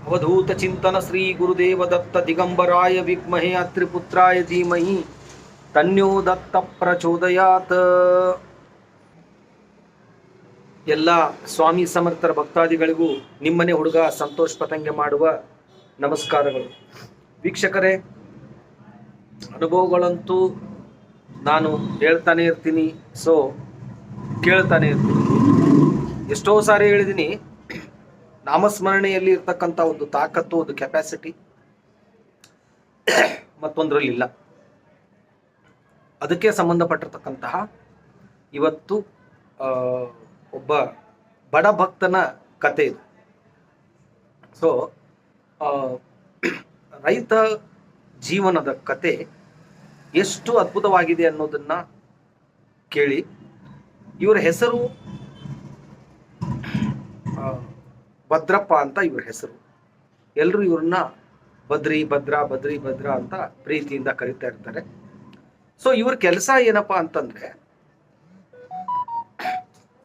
ಅವಧೂತ ಚಿಂತನ ಶ್ರೀ ಗುರುದೇವ ದತ್ತ ದಿಗಂಬರಾಯ ವಿದ್ಮಹೇ ಅತ್ರಿಪುತ್ರಾಯ ಧೀಮಹಿ ತನ್ಯೋ ದತ್ತ ಪ್ರಚೋದಯಾತ್. ಎಲ್ಲ ಸ್ವಾಮಿ ಸಮರ್ಥರ ಭಕ್ತಾದಿಗಳಿಗೂ ನಿಮ್ಮನೆ ಹುಡುಗ ಸಂತೋಷ್ ಪತಂಗೆ ಮಾಡುವ ನಮಸ್ಕಾರಗಳು. ವೀಕ್ಷಕರೇ, ಅನುಭವಗಳಂತೂ ನಾನು ಹೇಳ್ತಾನೆ ಇರ್ತೀನಿ, ಸೊ ಕೇಳ್ತಾನೆ ಇರ್ತೀನಿ. ಎಷ್ಟೋ ಸಾರಿ ಹೇಳಿದ್ದೀನಿ, ನಾಮಸ್ಮರಣೆಯಲ್ಲಿ ಇರ್ತಕ್ಕಂಥ ಒಂದು ತಾಕತ್ತು, ಒಂದು ಕೆಪಾಸಿಟಿ ಮತ್ತೊಂದರಲ್ಲಿಲ್ಲ. ಅದಕ್ಕೆ ಸಂಬಂಧಪಟ್ಟಿರ್ತಕ್ಕಂತಹ ಇವತ್ತು ಒಬ್ಬ ಬಡ ಭಕ್ತನ ಕತೆ ಇದು. ಸೊ ರೈತ ಜೀವನದ ಕತೆ ಎಷ್ಟು ಅದ್ಭುತವಾಗಿದೆ ಅನ್ನೋದನ್ನ ಕೇಳಿ. ಇವರ ಹೆಸರು ಭದ್ರಪ್ಪ ಅಂತ ಇವ್ರ ಹೆಸರು. ಎಲ್ಲರೂ ಇವ್ರನ್ನ ಬದ್ರಿ ಭದ್ರ ಅಂತ ಪ್ರೀತಿಯಿಂದ ಕರೀತಾ ಇರ್ತಾರೆ. ಸೊ ಇವ್ರ ಕೆಲಸ ಏನಪ್ಪಾ ಅಂತಂದ್ರೆ,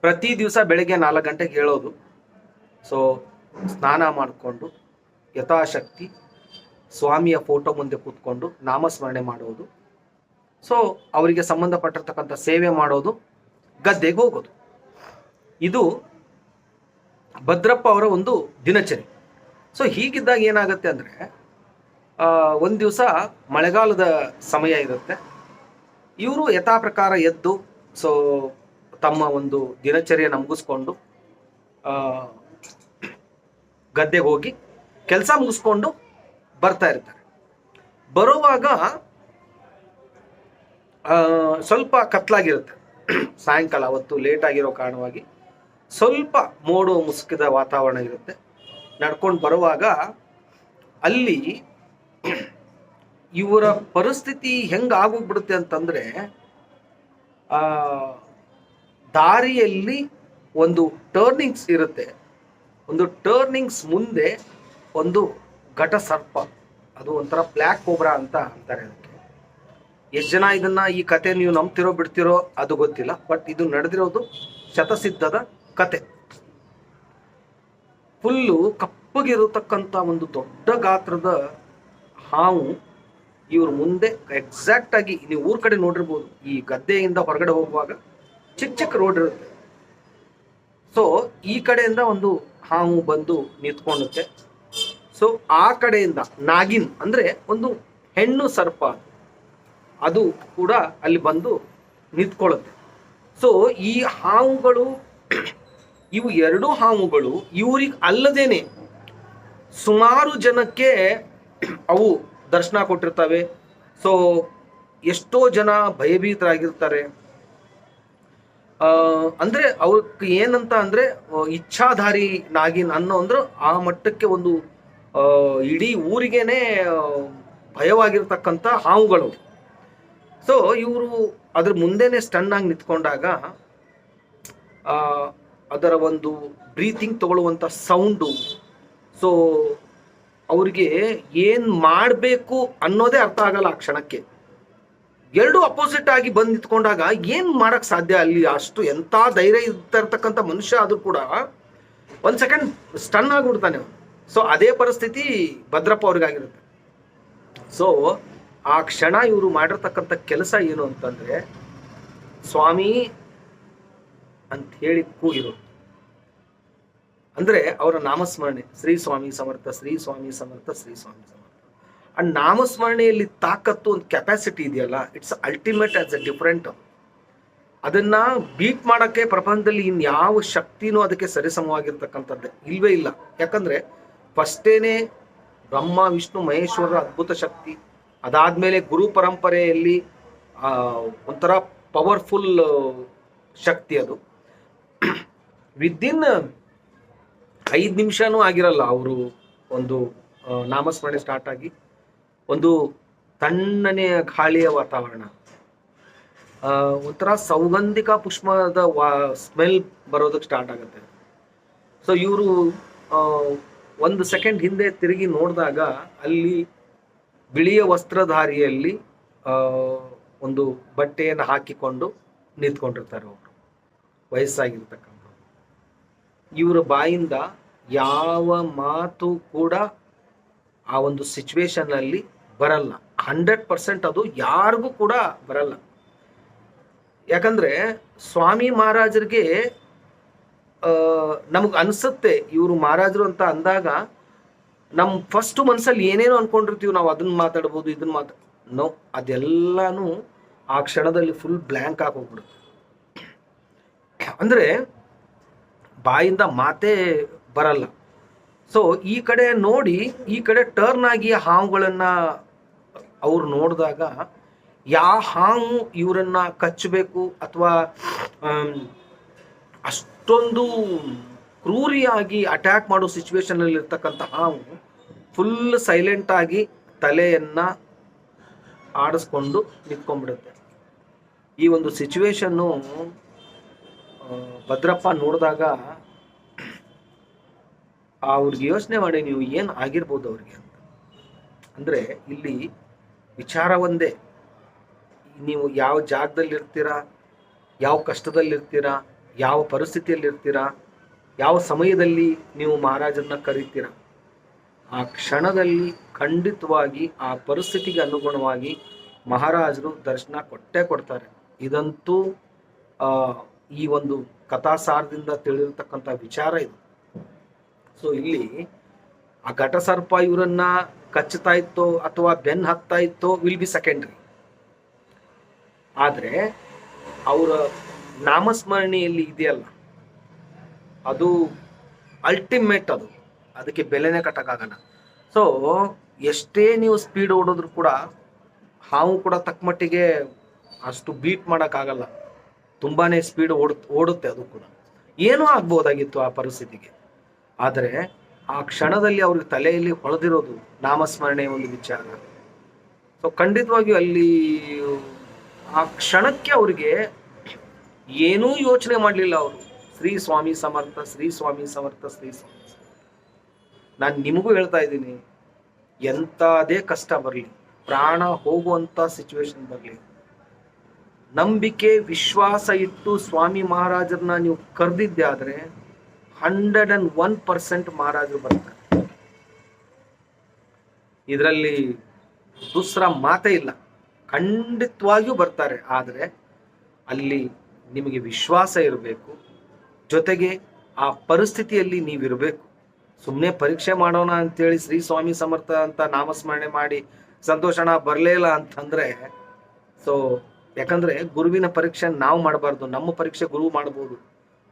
ಪ್ರತಿ ದಿವಸ ಬೆಳಗ್ಗೆ 4 ಗಂಟೆಗೆ ಹೇಳೋದು. ಸೊ ಸ್ನಾನ ಮಾಡಿಕೊಂಡು ಯಥಾಶಕ್ತಿ ಸ್ವಾಮಿಯ ಫೋಟೋ ಮುಂದೆ ಕೂತ್ಕೊಂಡು ನಾಮಸ್ಮರಣೆ ಮಾಡೋದು. ಸೊ ಅವರಿಗೆ ಸಂಬಂಧಪಟ್ಟಿರ್ತಕ್ಕಂಥ ಸೇವೆ ಮಾಡೋದು, ಗದ್ದೆಗೆ ಹೋಗೋದು. ಇದು ಭದ್ರಪ್ಪ ಅವರ ಒಂದು ದಿನಚರಿ. ಸೊ ಹೀಗಿದ್ದಾಗ ಏನಾಗುತ್ತೆ ಅಂದರೆ, ಒಂದು ದಿವಸ ಮಳೆಗಾಲದ ಸಮಯ ಇರುತ್ತೆ. ಇವರು ಯಥಾ ಪ್ರಕಾರ ಎದ್ದು ಸೊ ತಮ್ಮ ಒಂದು ದಿನಚರಿಯನ್ನು ಮುಗಿಸ್ಕೊಂಡು ಗದ್ದೆಗೆ ಹೋಗಿ ಕೆಲಸ ಮುಗಿಸ್ಕೊಂಡು ಬರ್ತಾ ಇರ್ತಾರೆ. ಬರುವಾಗ ಸ್ವಲ್ಪ ಕತ್ಲಾಗಿರುತ್ತೆ. ಸಾಯಂಕಾಲ ಅವತ್ತು ಲೇಟ್ ಆಗಿರೋ ಕಾರಣವಾಗಿ ಸ್ವಲ್ಪ ಮೋಡು ಮುಸುಕಿದ ವಾತಾವರಣ ಇರುತ್ತೆ. ನಡ್ಕೊಂಡು ಬರುವಾಗ ಅಲ್ಲಿ ಇವರ ಪರಿಸ್ಥಿತಿ ಹೆಂಗೆ ಆಗೋಗ್ಬಿಡುತ್ತೆ ಅಂತಂದ್ರೆ, ದಾರಿಯಲ್ಲಿ ಒಂದು ಟರ್ನಿಂಗ್ಸ್ ಇರುತ್ತೆ. ಒಂದು ಟರ್ನಿಂಗ್ಸ್ ಮುಂದೆ ಒಂದು ಘಟ ಸರ್ಪ, ಅದು ಒಂಥರ ಬ್ಲ್ಯಾಕ್ ಕೋಬ್ರಾ ಅಂತ ಅಂತಾರೆ ಅದಕ್ಕೆ. ಎಷ್ಟು ಜನ ಇದನ್ನ ಈ ಕತೆ ನೀವು ನಂಬ್ತಿರೋ ಬಿಡ್ತಿರೋ ಅದು ಗೊತ್ತಿಲ್ಲ, ಬಟ್ ಇದು ನಡೆದಿರೋದು ಶತಸಿದ್ಧದ ಕತೆ. ಫುಲ್ಲು ಕಪ್ಪಗಿರತಕ್ಕಂಥ ಒಂದು ದೊಡ್ಡ ಗಾತ್ರದ ಹಾವು ಇವ್ರ ಮುಂದೆ ಎಕ್ಸಾಕ್ಟ್ ಆಗಿ, ನೀವು ಊರ್ ಕಡೆ ನೋಡಿರ್ಬೋದು, ಈ ಗದ್ದೆಯಿಂದ ಹೊರಗಡೆ ಹೋಗುವಾಗ ಚಿಕ್ಕ ಚಿಕ್ಕ ರೋಡ್ ಇರುತ್ತೆ. ಸೊ ಈ ಕಡೆಯಿಂದ ಒಂದು ಹಾವು ಬಂದು ನಿಂತ್ಕೊಳ್ಳುತ್ತೆ. ಸೊ ಆ ಕಡೆಯಿಂದ ನಾಗಿನ್ ಅಂದ್ರೆ ಒಂದು ಹೆಣ್ಣು ಸರ್ಪ, ಅದು ಕೂಡ ಅಲ್ಲಿ ಬಂದು ನಿಂತ್ಕೊಳ್ಳುತ್ತೆ. ಸೊ ಈ ಹಾವುಗಳು, ಇವು ಎರಡು ಹಾವುಗಳು ಇವ್ರಿಗೆ ಅಲ್ಲದೇನೆ ಸುಮಾರು ಜನಕ್ಕೆ ಅವು ದರ್ಶನ ಕೊಟ್ಟಿರ್ತವೆ. ಸೊ ಎಷ್ಟೋ ಜನ ಭಯಭೀತರಾಗಿರ್ತಾರೆ. ಅಂದ್ರೆ ಅವ್ರಿಗೆ ಏನಂತ ಅಂದ್ರೆ, ಇಚ್ಛಾಧಾರಿ ನಾಗಿನ್ ಅನ್ನೋ ಅಂದ್ರೆ ಆ ಮಟ್ಟಕ್ಕೆ ಒಂದು ಇಡೀ ಊರಿಗೇನೆ ಭಯವಾಗಿರ್ತಕ್ಕಂಥ ಹಾವುಗಳು. ಸೊ ಇವರು ಅದ್ರ ಮುಂದೆನೆ ಸ್ಟನ್ ಆಗಿ ನಿಂತ್ಕೊಂಡಾಗ ಅದರ ಒಂದು ಬ್ರೀತಿಂಗ್ ತಗೊಳ್ಳುವಂಥ ಸೌಂಡು, ಸೊ ಅವ್ರಿಗೆ ಏನು ಮಾಡಬೇಕು ಅನ್ನೋದೇ ಅರ್ಥ ಆಗಲ್ಲ ಆ ಕ್ಷಣಕ್ಕೆ. ಎರಡು ಅಪೋಸಿಟ್ ಆಗಿ ಬಂದು ನಿಂತ್ಕೊಂಡಾಗ ಏನು ಮಾಡಕ್ ಸಾಧ್ಯ ಅಲ್ಲಿ? ಅಷ್ಟು ಎಂಥ ಧೈರ್ಯ ಇರ್ತಕ್ಕಂಥ ಮನುಷ್ಯ ಆದ್ರೂ ಕೂಡ ಒಂದು ಸೆಕೆಂಡ್ ಸ್ಟನ್ ಆಗಿಬಿಡ್ತಾನೆ ಅವನು. ಸೊ ಅದೇ ಪರಿಸ್ಥಿತಿ ಭದ್ರಪ್ಪ ಅವ್ರಿಗಾಗಿರುತ್ತೆ. ಸೊ ಆ ಕ್ಷಣ ಇವರು ಮಾಡಿರ್ತಕ್ಕಂಥ ಕೆಲಸ ಏನು ಅಂತಂದ್ರೆ, ಸ್ವಾಮಿ ಅಂತ ಹೇಳಿ ಕೂಗಿರು. ಅಂದ್ರೆ ಅವರ ನಾಮಸ್ಮರಣೆ, ಶ್ರೀ ಸ್ವಾಮಿ ಸಮರ್ಥ, ಶ್ರೀ ಸ್ವಾಮಿ ಸಮರ್ಥ, ಶ್ರೀ ಸ್ವಾಮಿ ಸಮರ್ಥ. ಆ ನಾಮಸ್ಮರಣೆಯಲ್ಲಿ ತಾಕತ್ತು, ಒಂದು ಕೆಪಾಸಿಟಿ ಇದೆಯಲ್ಲ, it's ultimate as a different. ಅದನ್ನ ಬೀಟ್ ಮಾಡಕ್ಕೆ ಪ್ರಪಂಚದಲ್ಲಿ ಇನ್ಯಾವ ಶಕ್ತಿನೂ ಅದಕ್ಕೆ ಸರಿಸಮವಾಗಿರ್ತಕ್ಕಂಥದ್ದೇ ಇಲ್ವೇ ಇಲ್ಲ. ಯಾಕಂದ್ರೆ ಫಸ್ಟೇನೆ ಬ್ರಹ್ಮ ವಿಷ್ಣು ಮಹೇಶ್ವರರ ಅದ್ಭುತ ಶಕ್ತಿ, ಅದಾದ್ಮೇಲೆ ಗುರು ಪರಂಪರೆಯಲ್ಲಿ ಒಂಥರ ಪವರ್ಫುಲ್ ಶಕ್ತಿ. ಅದು ವಿದಿನ್ 5 ನಿಮಿಷನೂ ಆಗಿರಲ್ಲ ಅವರು ಒಂದು ನಾಮಸ್ಮರಣೆ ಸ್ಟಾರ್ಟ್ ಆಗಿ, ಒಂದು ತಣ್ಣನೆಯ ಗಾಳಿಯ ವಾತಾವರಣ, ಒಂಥರ ಸೌಗಂಧಿಕ ಪುಷ್ಪದ ಸ್ಮೆಲ್ ಬರೋದಕ್ಕೆ ಸ್ಟಾರ್ಟ್ ಆಗುತ್ತೆ. ಸೊ ಇವರು 1 ಸೆಕೆಂಡ್ ಹಿಂದೆ ತಿರುಗಿ ನೋಡಿದಾಗ ಅಲ್ಲಿ ಬಿಳಿಯ ವಸ್ತ್ರಧಾರಿಯಲ್ಲಿ ಒಂದು ಬಟ್ಟೆಯನ್ನು ಹಾಕಿಕೊಂಡು ನಿಂತ್ಕೊಂಡಿರ್ತಾರೆ ಅವರು, ವಯಸ್ಸಾಗಿರ್ತಕ್ಕಂಥ. ಇವರ ಬಾಯಿಂದ ಯಾವ ಮಾತು ಕೂಡ ಆ ಒಂದು ಸಿಚುವೇಶನ್ ಅಲ್ಲಿ ಬರಲ್ಲ. 100% ಅದು ಯಾರಿಗೂ ಕೂಡ ಬರಲ್ಲ. ಯಾಕಂದ್ರೆ ಸ್ವಾಮಿ ಮಹಾರಾಜರಿಗೆ ನಮಗ್ ಅನ್ಸುತ್ತೆ ಇವರು ಮಹಾರಾಜರು ಅಂತ ಅಂದಾಗ ನಮ್ ಫಸ್ಟ್ ಮನ್ಸಲ್ಲಿ ಏನೇನೋ ಅನ್ಕೊಂಡಿರ್ತೀವಿ ನಾವು, ಅದನ್ನ ಮಾತಾಡ್ಬೋದು ಇದನ್ನ ನೋ, ಅದೆಲ್ಲಾನು ಆ ಕ್ಷಣದಲ್ಲಿ ಫುಲ್ ಬ್ಲ್ಯಾಂಕ್ ಆಗಿ ಹೋಗ್ಬಿಡುತ್ತೆ. ಅಂದ್ರೆ ಬಾಯಿಂದ ಮಾತೇ ಬರಲ್ಲ. ಸೊ ಈ ಕಡೆ ನೋಡಿ, ಈ ಕಡೆ ಟರ್ನ್ ಆಗಿ ಹಾವುಗಳನ್ನ ಅವ್ರು ನೋಡಿದಾಗ ಯಾವ ಹಾವು ಇವರನ್ನ ಕಚ್ಚಬೇಕು ಅಥವಾ ಅಷ್ಟೊಂದು ಕ್ರೂರಿಯಾಗಿ ಅಟ್ಯಾಕ್ ಮಾಡೋ ಸಿಚುವೇಶನ್ ಅಲ್ಲಿ ಇರ್ತಕ್ಕಂಥ ಹಾವು ಫುಲ್ ಸೈಲೆಂಟ್ ಆಗಿ ತಲೆಯನ್ನ ಆಡಿಸ್ಕೊಂಡು ನಿಂತ್ಕೊಂಡ್ಬಿಡುತ್ತೆ. ಈ ಒಂದು ಸಿಚುವೇಶನ್ನು ಭದ್ರಪ್ಪ ನೋಡಿದಾಗ ಅವ್ರಿಗೆ ಯೋಚನೆ ಮಾಡಿ ನೀವು ಏನು ಆಗಿರ್ಬೋದು ಅವ್ರಿಗೆ ಅಂತ. ಅಂದ್ರೆ ಇಲ್ಲಿ ವಿಚಾರ ಒಂದೇ, ನೀವು ಯಾವ ಜಾಗದಲ್ಲಿ ಇರ್ತೀರಾ, ಯಾವ ಕಷ್ಟದಲ್ಲಿರ್ತೀರಾ, ಯಾವ ಪರಿಸ್ಥಿತಿಯಲ್ಲಿರ್ತೀರಾ, ಯಾವ ಸಮಯದಲ್ಲಿ ನೀವು ಮಹಾರಾಜರನ್ನ ಕರೀತೀರಾ, ಆ ಕ್ಷಣದಲ್ಲಿ ಖಂಡಿತವಾಗಿ ಆ ಪರಿಸ್ಥಿತಿಗೆ ಅನುಗುಣವಾಗಿ ಮಹಾರಾಜರು ದರ್ಶನ ಕೊಟ್ಟೇ ಕೊಡ್ತಾರೆ. ಇದಂತೂ ಈ ಒಂದು ಕಥಾಸಾರದಿಂದ ತಿಳಿದಿರ್ತಕ್ಕಂಥ ವಿಚಾರ ಇದು. ಸೊ ಇಲ್ಲಿ ಆ ಘಟಸರ್ಪ ಇವರನ್ನ ಕಚ್ಚುತ್ತಾ ಇತ್ತೋ ಅಥವಾ ಬೆನ್ ಹತ್ತಾ ಇತ್ತೋ ವಿಲ್ ಬಿ ಸೆಕೆಂಡ್ರಿ. ಆದ್ರೆ ಅವರ ನಾಮಸ್ಮರಣೆಯಲ್ಲಿ ಇದೆಯಲ್ಲ, ಅದು ಅಲ್ಟಿಮೇಟ್. ಅದಕ್ಕೆ ಬೆಲೆನೇ ಕಟ್ಟಕ್ಕಾಗಲ್ಲ. ಸೊ ಎಷ್ಟೇ ನೀವು ಸ್ಪೀಡ್ ಓಡಿದ್ರು ಕೂಡ ಹಾವು ಕೂಡ ತಕ್ಕ ಮಟ್ಟಿಗೆ ಅಷ್ಟು ಬೀಟ್ ಮಾಡೋಕ್ಕಾಗಲ್ಲ. ತುಂಬಾನೇ ಸ್ಪೀಡ್ ಓಡುತ್ತೆ. ಅದು ಕೂಡ ಏನೂ ಆಗ್ಬೋದಾಗಿತ್ತು ಆ ಪರಿಸ್ಥಿತಿಗೆ. ಆದರೆ ಆ ಕ್ಷಣದಲ್ಲಿ ಅವ್ರಿಗೆ ತಲೆಯಲ್ಲಿ ಹೊಳೆದಿರೋದು ನಾಮಸ್ಮರಣೆ ಒಂದು ವಿಚಾರ. ಸೊ ಖಂಡಿತವಾಗಿಯೂ ಅಲ್ಲಿ ಆ ಕ್ಷಣಕ್ಕೆ ಅವ್ರಿಗೆ ಏನೂ ಯೋಚನೆ ಮಾಡಲಿಲ್ಲ ಅವರು. ಶ್ರೀ ಸ್ವಾಮಿ ಸಮರ್ಥ, ಶ್ರೀ ಸ್ವಾಮಿ ಸಮರ್ಥ, ಶ್ರೀ ಸ್ವಾಮಿ. ನಾನು ನಿಮಗೂ ಹೇಳ್ತಾ ಇದ್ದೀನಿ, ಎಂಥದೇ ಕಷ್ಟ ಬರಲಿ, ಪ್ರಾಣ ಹೋಗುವಂಥ ಸಿಚುವೇಶನ್ ಬರಲಿ, ನಂಬಿಕೆ ವಿಶ್ವಾಸ ಇಟ್ಟು ಸ್ವಾಮಿ ಮಹಾರಾಜರನ್ನ ನೀವು ಕರೆದಿದ್ದೆ ಆದರೆ 101% ಮಹಾರಾಜರು ಬರ್ತಾರೆ. ಇದರಲ್ಲಿ ದುಸ್ರ ಮಾತೇ ಇಲ್ಲ. ಖಂಡಿತವಾಗಿಯೂ ಬರ್ತಾರೆ. ಆದರೆ ಅಲ್ಲಿ ನಿಮಗೆ ವಿಶ್ವಾಸ ಇರಬೇಕು, ಜೊತೆಗೆ ಆ ಪರಿಸ್ಥಿತಿಯಲ್ಲಿ ನೀವಿರಬೇಕು. ಸುಮ್ಮನೆ ಪರೀಕ್ಷೆ ಮಾಡೋಣ ಅಂತೇಳಿ ಶ್ರೀ ಸ್ವಾಮಿ ಸಮರ್ಥ ಅಂತ ನಾಮಸ್ಮರಣೆ ಮಾಡಿ ಸಂತೋಷಣ ಬರಲೇ ಇಲ್ಲ ಅಂತಂದ್ರೆ, ಸೊ ಯಾಕಂದ್ರೆ ಗುರುವಿನ ಪರೀಕ್ಷೆ ನಾವು ಮಾಡಬಾರ್ದು, ನಮ್ಮ ಪರೀಕ್ಷೆ ಗುರು ಮಾಡ್ಬೋದು.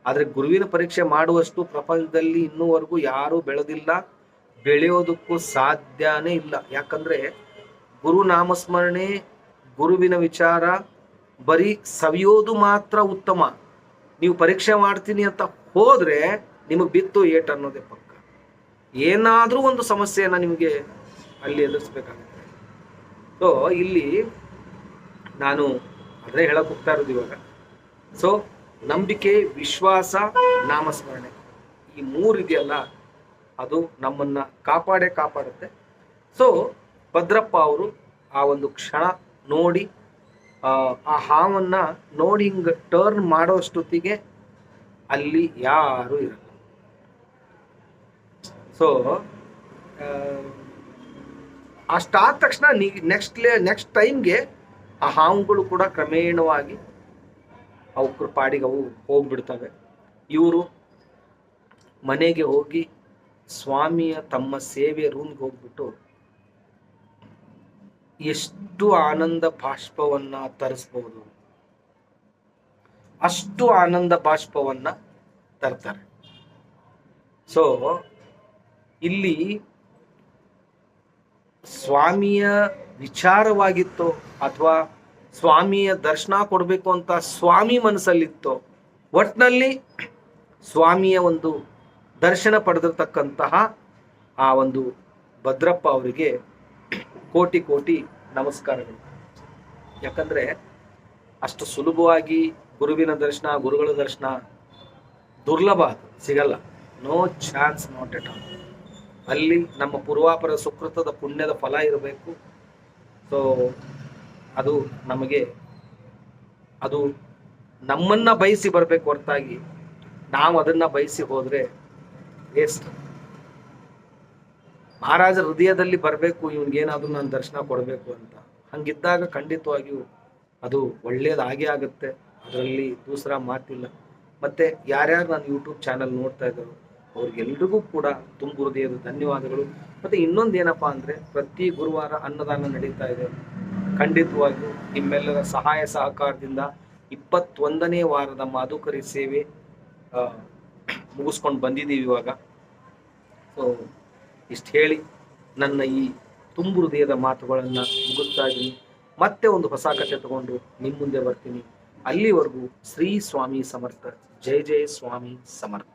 ಆದ್ರೆ ಗುರುವಿನ ಪರೀಕ್ಷೆ ಮಾಡುವಷ್ಟು ಪ್ರಪಂಚದಲ್ಲಿ ಇನ್ನೂವರೆಗೂ ಯಾರು ಬೆಳೆದಿಲ್ಲ, ಬೆಳೆಯೋದಕ್ಕೂ ಸಾಧ್ಯನೇ ಇಲ್ಲ. ಯಾಕಂದ್ರೆ ಗುರು ನಾಮಸ್ಮರಣೆ, ಗುರುವಿನ ವಿಚಾರ ಬರೀ ಸವಿಯೋದು ಮಾತ್ರ ಉತ್ತಮ. ನೀವು ಪರೀಕ್ಷೆ ಮಾಡ್ತೀನಿ ಅಂತ ಹೋದ್ರೆ ನಿಮಗೆ ಬಿತ್ತು ಏಟ್ ಅನ್ನೋದೇ ಪಕ್ಕ. ಏನಾದ್ರೂ ಒಂದು ಸಮಸ್ಯೆಯನ್ನ ನಿಮಗೆ ಅಲ್ಲಿ ಎದುರಿಸ್ಬೇಕಾಗುತ್ತೆ. ಸೊ ಇಲ್ಲಿ ನಾನು ಅದೇ ಹೇಳಕ್ ಹೋಗ್ತಾ ಇರೋದು ಇವಾಗ. ಸೊ ನಂಬಿಕೆ, ವಿಶ್ವಾಸ, ನಾಮಸ್ಮರಣೆ, ಈ ಮೂರು ಇದೆಯಲ್ಲ, ಅದು ನಮ್ಮನ್ನ ಕಾಪಾಡುತ್ತೆ. ಸೊ ಭದ್ರಪ್ಪ ಅವರು ಆ ಒಂದು ಕ್ಷಣ ನೋಡಿ, ಆ ಹಾವನ್ನ ನೋಡಿ ಹಿಂಗ ಟರ್ನ್ ಮಾಡೋಷ್ಟೊತ್ತಿಗೆ ಅಲ್ಲಿ ಯಾರು ಇರಲ್ಲ. ಸೊ ಅಷ್ಟಾದ ತಕ್ಷಣ ನೆಕ್ಸ್ಟ್ ಟೈಮ್ಗೆ ಆ ಹಾವುಗಳು ಕೂಡ ಕ್ರಮೇಣವಾಗಿ ಅವ್ರ ಪಾಡಿಗೆ ಅವು ಹೋಗ್ಬಿಡ್ತವೆ. ಇವರು ಮನೆಗೆ ಹೋಗಿ ಸ್ವಾಮಿಯ ತಮ್ಮ ಸೇವೆಯ ರೂಮ್ಗೆ ಹೋಗ್ಬಿಟ್ಟು ಎಷ್ಟು ಆನಂದ ಬಾಷ್ಪವನ್ನ ತರಿಸ್ಬಹುದು ಅಷ್ಟು ಆನಂದ ಬಾಷ್ಪವನ್ನ ತರ್ತಾರೆ. ಸೊ ಇಲ್ಲಿ ಸ್ವಾಮಿಯ ವಿಚಾರವಾಗಿತ್ತೋ ಅಥವಾ ಸ್ವಾಮಿಯ ದರ್ಶನ ಕೊಡಬೇಕು ಅಂತ ಸ್ವಾಮಿ ಮನಸ್ಸಲ್ಲಿತ್ತೋ, ಒಟ್ಟಿನಲ್ಲಿ ಸ್ವಾಮಿಯ ಒಂದು ದರ್ಶನ ಪಡೆದಿರ್ತಕ್ಕಂತಹ ಆ ಒಂದು ಭದ್ರಪ್ಪ ಅವರಿಗೆ ಕೋಟಿ ಕೋಟಿ ನಮಸ್ಕಾರಗಳು. ಯಾಕಂದ್ರೆ ಅಷ್ಟು ಸುಲಭವಾಗಿ ಗುರುವಿನ ದರ್ಶನ, ಗುರುಗಳ ದರ್ಶನ ದುರ್ಲಭ, ಅದು ಸಿಗಲ್ಲ. No chance, not at all. ಅಲ್ಲಿ ನಮ್ಮ ಪೂರ್ವಾಪರ ಸುಕೃತದ ಪುಣ್ಯದ ಫಲ ಇರಬೇಕು. ಸೊ ಅದು ನಮಗೆ, ಅದು ನಮ್ಮನ್ನ ಬಯಸಿ ಬರಬೇಕು ಹೊರತಾಗಿ ನಾವು ಅದನ್ನ ಬಯಸಿ ಹೋದ್ರೆ ವೇಸ್ಟ್. ಮಹಾರಾಜ ಹೃದಯದಲ್ಲಿ ಬರಬೇಕು, ಇವನ್ಗೇನಾದ್ರೂ ನಾನು ದರ್ಶನ ಕೊಡಬೇಕು ಅಂತ. ಹಂಗಿದ್ದಾಗ ಖಂಡಿತವಾಗಿಯೂ ಅದು ಒಳ್ಳೇದಾಗೇ ಆಗುತ್ತೆ, ಅದರಲ್ಲಿ ದೂಸರ ಮಾತಿಲ್ಲ. ಮತ್ತೆ ಯಾರ್ಯಾರು ನಾನು ಯೂಟ್ಯೂಬ್ ಚಾನಲ್ ನೋಡ್ತಾ ಇದ್ದಾರೋ ಅವ್ರಿಗೆಲ್ರಿಗೂ ಕೂಡ ತುಂಬು ಹೃದಯದ ಧನ್ಯವಾದಗಳು. ಮತ್ತೆ ಇನ್ನೊಂದೇನಪ್ಪಾ ಅಂದ್ರೆ, ಪ್ರತಿ ಗುರುವಾರ ಅನ್ನದಾನ ನಡೀತಾ ಇದೆ. ಖಂಡಿತವಾಗಿಯೂ ನಿಮ್ಮೆಲ್ಲರ ಸಹಾಯ ಸಹಕಾರದಿಂದ 21ನೇ ವಾರದ ಮಾಧುಕರಿ ಸೇವೆ ಮುಗಿಸ್ಕೊಂಡು ಬಂದಿದ್ದೀವಿ ಇವಾಗ. ಸೊ ಇಷ್ಟು ಹೇಳಿ ನನ್ನ ಈ ತುಂಬು ಹೃದಯದ ಮಾತುಗಳನ್ನು ಮುಗಿಸ್ತಾ ಇದ್ದೀನಿ. ಮತ್ತೆ ಒಂದು ಹೊಸ ಕಥೆ ತಗೊಂಡು ನಿಮ್ಮ ಮುಂದೆ ಬರ್ತೀನಿ. ಅಲ್ಲಿವರೆಗೂ ಶ್ರೀ ಸ್ವಾಮಿ ಸಮರ್ಥ. ಜೈ ಜೈ ಸ್ವಾಮಿ ಸಮರ್ಥ.